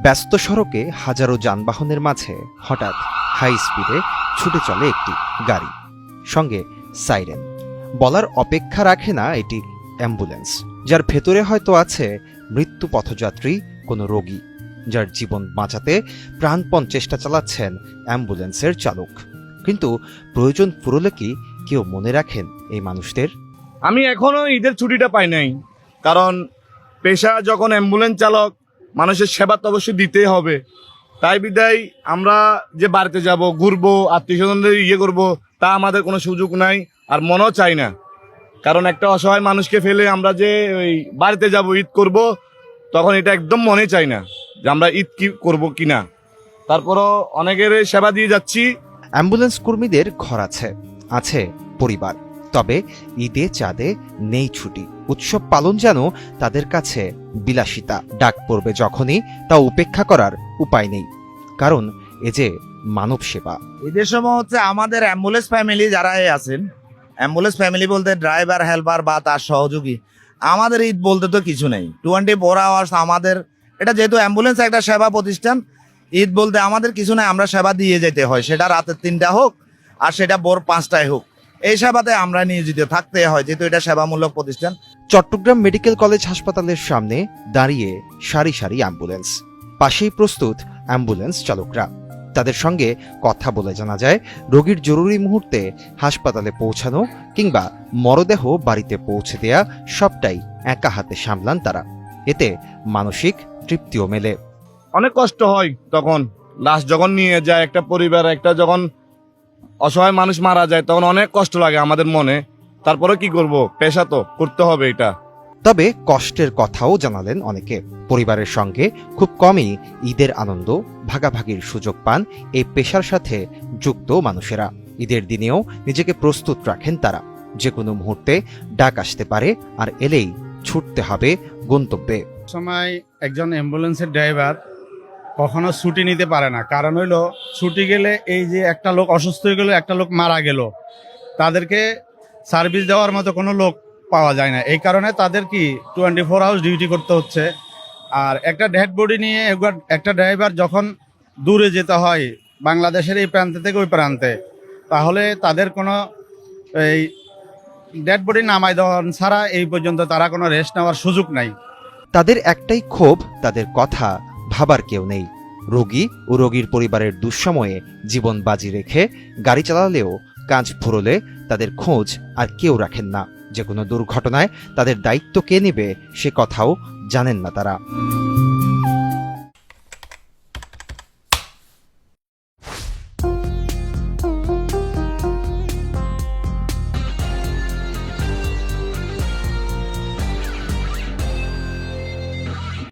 ব্যস্ত সড়কে হাজারো যানবাহনের মাঝে হঠাৎ হাই স্পিডে ছুটে চলে একটি গাড়ি, সঙ্গে সাইরেন। বলার অপেক্ষা রাখে না এটি অ্যাম্বুলেন্স, যার ভেতরে হয়তো আছে মৃত্যু পথযাত্রী কোনো রোগী, যার জীবন বাঁচাতে প্রাণপণ চেষ্টা চালাচ্ছেন অ্যাম্বুলেন্সের চালক। কিন্তু প্রয়োজন ফুরলে কি কেউ মনে রাখেন এই মানুষদের? আমি এখনো ঈদের ছুটিটা পাই নাই, কারণ পেশা যখন অ্যাম্বুলেন্স চালক, মানুষের সেবা তো অবশ্যই দিতেই হবে। তাই বিদায় আমরা যে বাড়িতে যাব, ঘুরবো, আত্মীয় স্বজনদের করবো, তা আমাদের কোনো সুযোগ নাই, আর মনও চাই না। কারণ একটা অসহায় মানুষকে ফেলে আমরা যে ওই বাড়িতে যাব, ঈদ করব, তখন এটা একদম মনে চাই না যে আমরা ঈদ কি করবো কিনা। তারপরও অনেকের সেবা দিয়ে যাচ্ছি। অ্যাম্বুলেন্স কর্মীদের ঘর আছে, আছে পরিবার, তবে ঈদে চাঁদে নেই ছুটি। উৎসব পালন যেন তাদের কাছে বিলাসিতা। ডাক পড়বে যখনই, তা উপেক্ষা করার উপায় নেই, কারণ এ যে মানব সেবা। ঈদের সময় হচ্ছে আমাদের অ্যাম্বুলেন্স ফ্যামিলি যারা আছেন, অ্যাম্বুলেন্স ফ্যামিলি বলতে ড্রাইভার, হেল্পার বা তার সহযোগী, আমাদের ঈদ বলতে তো কিছু নেই। 24 আওয়ার্স আমাদের এটা, যেহেতু অ্যাম্বুলেন্স একটা সেবা প্রতিষ্ঠান, ঈদ বলতে আমাদের কিছু নাই, আমরা সেবা দিয়ে যেতে হয়। সেটা রাতের 3টা হোক আর সেটা ভোর 5টায় হোক, এই সেবাতে আমরা নিয়োজিত থাকতে হয়, যেহেতু এটা সেবামূলক প্রতিষ্ঠান। চট্টগ্রাম মেডিকেল কলেজ হাসপাতালের সামনে দাঁড়িয়ে সারি সারি অ্যাম্বুলেন্স, পাশেই প্রস্তুত অ্যাম্বুলেন্স চালকরা। তাদের সঙ্গে কথা বলে জানা যায়, রোগীর জরুরি মুহূর্তে হাসপাতালে পৌঁছানো কিংবা মরদেহ বাড়িতে পৌঁছে দেয়া সবটাই একা হাতে সামলান তারা। এতে মানসিক তৃপ্তিও মেলে। অনেক কষ্ট হয় তখন, লাশ যখন নিয়ে যায় একটা পরিবার, একটা যখন অসহায় মানুষ মারা যায়, তখন অনেক কষ্ট লাগে আমাদের মনে। তারপরে কি করব, পেশা তো করতে হবে এটা। তবে কষ্টের কথাও জানালেন অনেকে। পরিবারের সঙ্গে খুব কমই ঈদের আনন্দ ভাগাভাগির সুযোগ পান এই পেশার সাথে যুক্ত মানুষেরা। ঈদের দিনেও নিজেকে প্রস্তুত রাখেন তারা, যে কোনো মুহূর্তে ডাক আসতে পারে, আর এলেই ছুটতে হবে গন্তব্যে। সময় একজন অ্যাম্বুলেন্সের ড্রাইভার কখনো ছুটি নিতে পারে না, কারণ হইলো ছুটি গেলে এই যে একটা লোক অসুস্থ হয়ে গেল, একটা লোক মারা গেল, তাদেরকে সার্ভিস দেওয়ার মতো কোনো লোক পাওয়া যায় না। এই কারণে তাদের কি 24 আওয়ার্স ডিউটি করতে হচ্ছে। আর একটা ডেড বডি নিয়ে একটা ড্রাইভার যখন দূরে যেতে হয়, বাংলাদেশের এই প্রান্তে থেকে ওই প্রান্তে, তাহলে তাদের কোনো এই ডেড বডি নামাই দেওয়া ছাড়া এই পর্যন্ত তারা কোনো রেস্ট নেওয়ার সুযোগ নাই। তাদের একটাই ক্ষোভ, তাদের কথা ভাবার কেউ নেই। রোগী ও রোগীর পরিবারের দুঃসময়ে জীবন বাজি রেখে গাড়ি চালালেও কাজ ফুরলে তাদের খোঁজ আর কেউ রাখেন না। যে কোনো দুর্ঘটনায় তাদের দায়িত্ব কে নেবে সে কথাও জানেন না তারা।